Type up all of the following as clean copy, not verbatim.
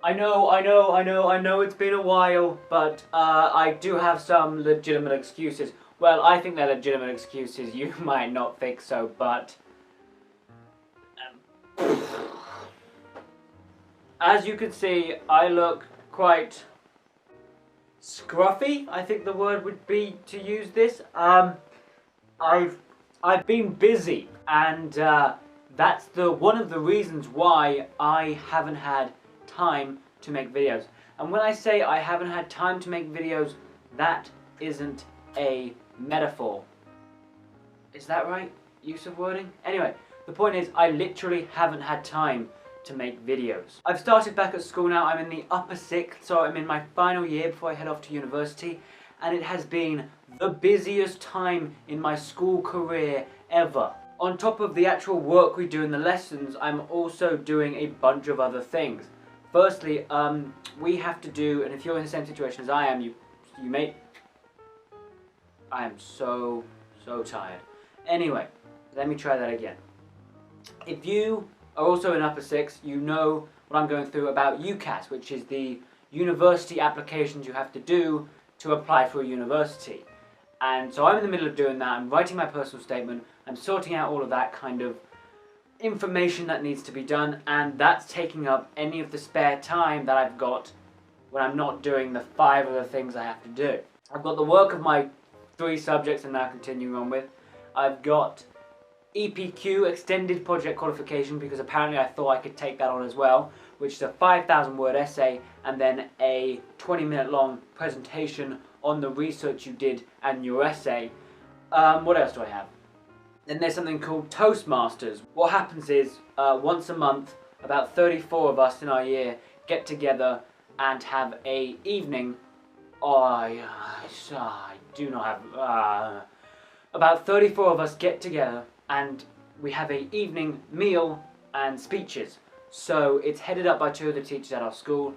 I know it's been a while, but I do have some legitimate excuses. Well, I think they're legitimate excuses. You might not think so, but as you can see, I look quite scruffy, I think the word would be to use this. I've been busy, and that's one of the reasons why I haven't had time to make videos. And when I say I haven't had time to make videos, that isn't a metaphor. Is that right? Use of wording? Anyway, the point is I literally haven't had time to make videos. I've started back at school now. I'm in the upper 6th, so I'm in my final year before I head off to university, and it has been the busiest time in my school career ever. On top of the actual work we do in the lessons, I'm also doing a bunch of other things. Firstly, we have to do, and if you're in the same situation as I am, you may... I am so tired. Anyway, let me try that again. If you are also in upper 6, you know what I'm going through about UCAS, which is the university applications you have to do to apply for a university. And so I'm in the middle of doing that. I'm writing my personal statement. I'm sorting out all of that kind of information that needs to be done, and that's taking up any of the spare time that I've got when I'm not doing the 5 other things I have to do. I've got the work of my 3 subjects I'm now continuing on with. I've got EPQ, Extended Project Qualification, because apparently I thought I could take that on as well, which is a 5,000 word essay and then a 20-minute long presentation on the research you did and your essay. What else do I have? Then there's something called Toastmasters. What happens is, once a month, about 34 of us in our year get together and have a evening. I do not have... About 34 of us get together and we have a evening meal and speeches. So it's headed up by 2 of the teachers at our school,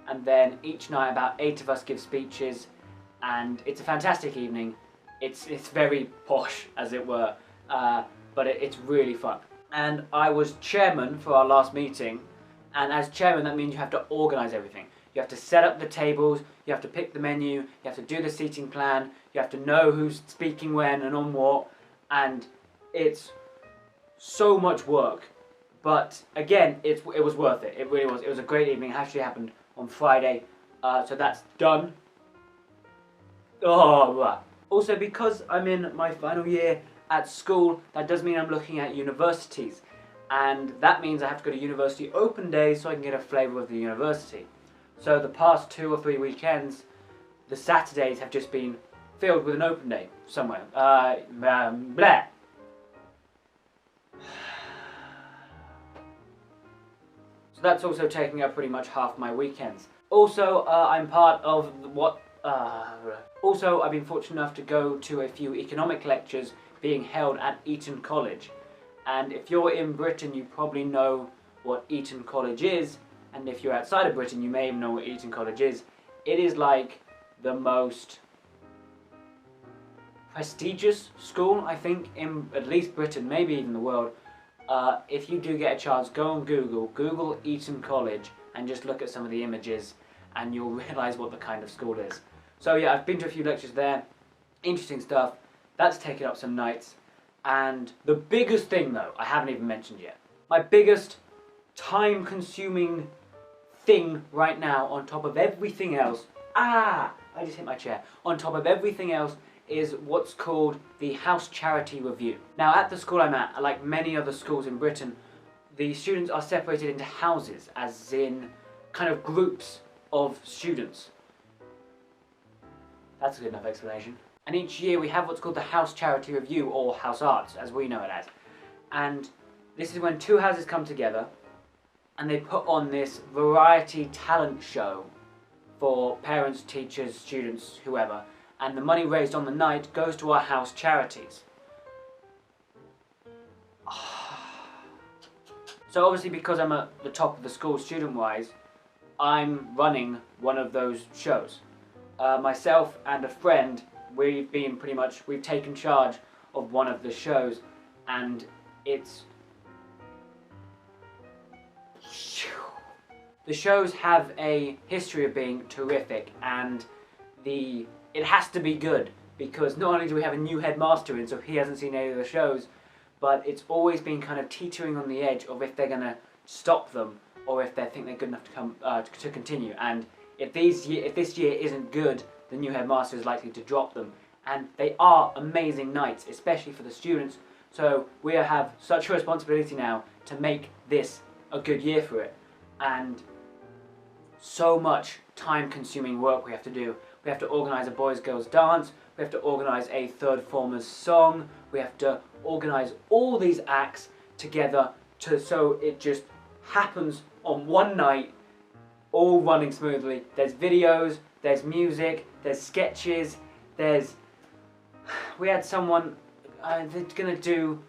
and then each night about 8 of us give speeches, and it's a fantastic evening. It's very posh, as it were, but it's really fun. And I was chairman for our last meeting, and as chairman that means you have to organise everything. You have to set up the tables, you have to pick the menu, you have to do the seating plan, you have to know who's speaking when and on what, and it's so much work. But again, it was worth it. It really was. It was a great evening. It actually happened on Friday, so that's done. Also, because I'm in my final year at school, that does mean I'm looking at universities, and that means I have to go to university open days so I can get a flavour of the university. So the past 2 or 3 weekends, the Saturdays have just been filled with an open day somewhere. Blah. So that's also taking up pretty much half my weekends. Also, I'm part of Also, I've been fortunate enough to go to a few economic lectures being held at Eton College. And if you're in Britain, you probably know what Eton College is. And if you're outside of Britain, you may even know what Eton College is. It is like the most prestigious school, I think, in at least Britain, maybe even the world. If you do get a chance, go on Google Eton College, and just look at some of the images, and you'll realise what the kind of school is. So yeah, I've been to a few lectures there. Interesting stuff. That's taken up some nights. And the biggest thing, though, I haven't even mentioned yet. My biggest time-consuming thing right now, on top of everything else, I just hit my chair, on top of everything else, is what's called the House Charity Review. Now at the school I'm at, like many other schools in Britain, the students are separated into houses, as in kind of groups of students. That's a good enough explanation. And each year we have what's called the House Charity Review, or House Arts, as we know it as. And this is when 2 houses come together and they put on this variety talent show for parents, teachers, students, whoever, and the money raised on the night goes to our house charities. So obviously, because I'm at the top of the school student-wise, I'm running one of those shows. Myself and a friend, we've taken charge of one of the shows, and it's The shows have a history of being terrific, and it has to be good, because not only do we have a new headmaster in, so he hasn't seen any of the shows, but it's always been kind of teetering on the edge of if they're going to stop them or if they think they're good enough to continue. And if this year isn't good, the new headmaster is likely to drop them. And they are amazing nights, especially for the students. So we have such a responsibility now to make this a good year for it. And so much time-consuming work we have to do. We have to organise a boys-girls dance, we have to organise a third formers song, we have to organise all these acts together so it just happens on one night, all running smoothly. There's videos, there's music, there's sketches, we had someone, they're gonna do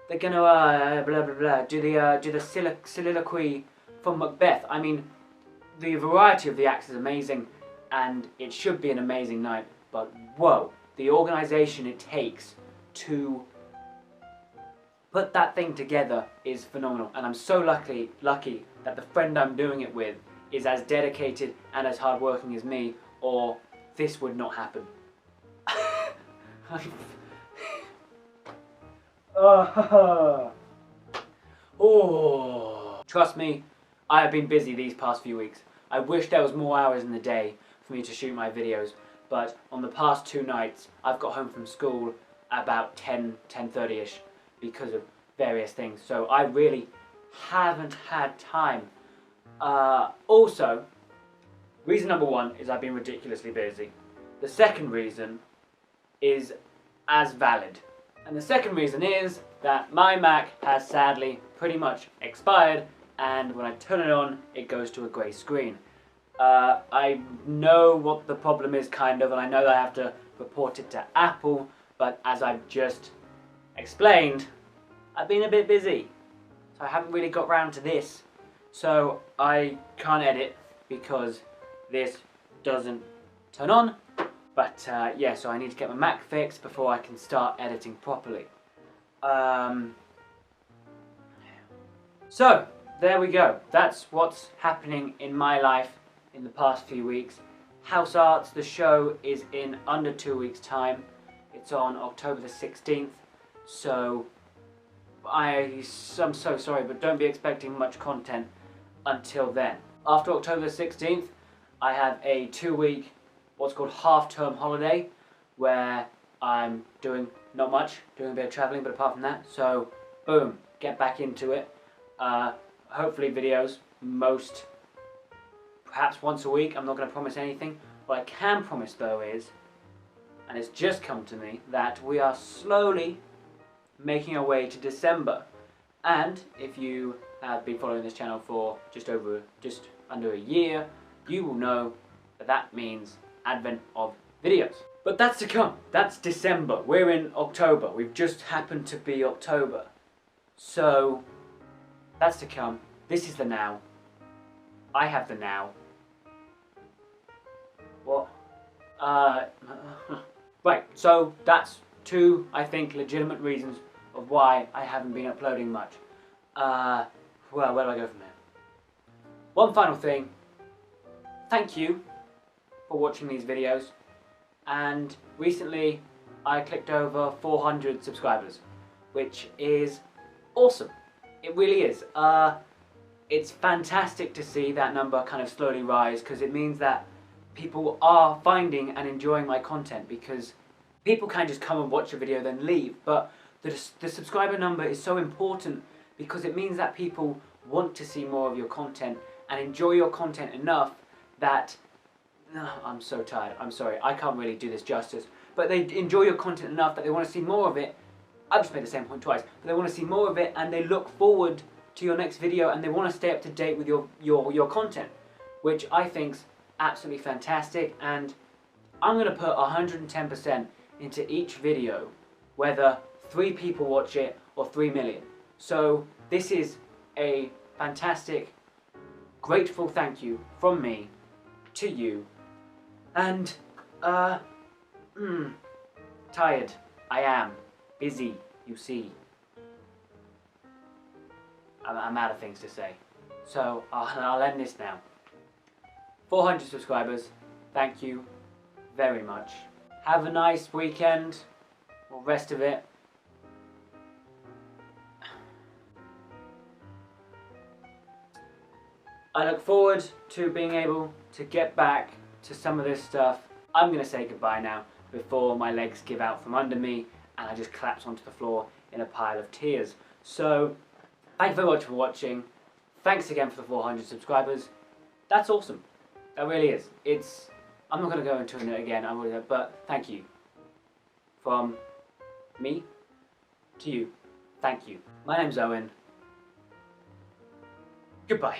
the soliloquy from Macbeth. I mean, the variety of the acts is amazing, and it should be an amazing night, but whoa, the organisation it takes to put that thing together is phenomenal. And I'm so lucky that the friend I'm doing it with is as dedicated and as hardworking as me, or this would not happen. Oh, trust me, I have been busy these past few weeks. I wish there was more hours in the day for me to shoot my videos, but on the past 2 nights I've got home from school about 10:30ish because of various things, so I really haven't had time. Also, reason number 1 is I've been ridiculously busy. The second reason is as valid, and the second reason is that my Mac has sadly pretty much expired, and when I turn it on, it goes to a grey screen. I know what the problem is, kind of, and I know that I have to report it to Apple, but as I've just explained, I've been a bit busy, so I haven't really got round to this. So I can't edit because this doesn't turn on, but yeah, so I need to get my Mac fixed before I can start editing properly. So, there we go. That's what's happening in my life in the past few weeks. House Arts, the show, is in under 2 weeks' time. It's on October the 16th, so I'm so sorry, but don't be expecting much content until then. After October the 16th, I have a 2-week, what's called half-term holiday, where I'm doing not much, doing a bit of travelling, but apart from that, so boom, get back into it. Hopefully videos, perhaps once a week. I'm not going to promise anything. What I can promise though is, and it's just come to me, that we are slowly making our way to December. And if you have been following this channel for just under a year, you will know that that means advent of videos. But that's to come. That's December. We're in October. We've just happened to be October. So that's to come. This is the now. I have the now. What? Right, so that's 2, I think, legitimate reasons of why I haven't been uploading much. Well, where do I go from here? One final thing. Thank you for watching these videos. And recently I clicked over 400 subscribers, which is awesome. It really is. It's fantastic to see that number kind of slowly rise, because it means that people are finding and enjoying my content, because people can just come and watch a video then leave, but the subscriber number is so important because it means that people want to see more of your content and enjoy your content enough that I'm so tired, I'm sorry, I can't really do this justice, but they enjoy your content enough that they want to see more of it. I've just made the same point twice, but they want to see more of it, and they look forward to your next video, and they want to stay up to date with your content, which I think's absolutely fantastic. And I'm going to put 110% into each video, whether 3 people watch it or 3 million. So this is a fantastic, grateful thank you from me to you. And tired. I am busy, you see. I'm out of things to say. So I'll end this now. 400 subscribers. Thank you very much. Have a nice weekend, or rest of it. I look forward to being able to get back to some of this stuff. I'm going to say goodbye now before my legs give out from under me and I just collapse onto the floor in a pile of tears. So, thank you very much for watching. Thanks again for the 400 subscribers. That's awesome. That really is. I'm not going to go into it again, but thank you. From me to you. Thank you. My name's Owen. Goodbye.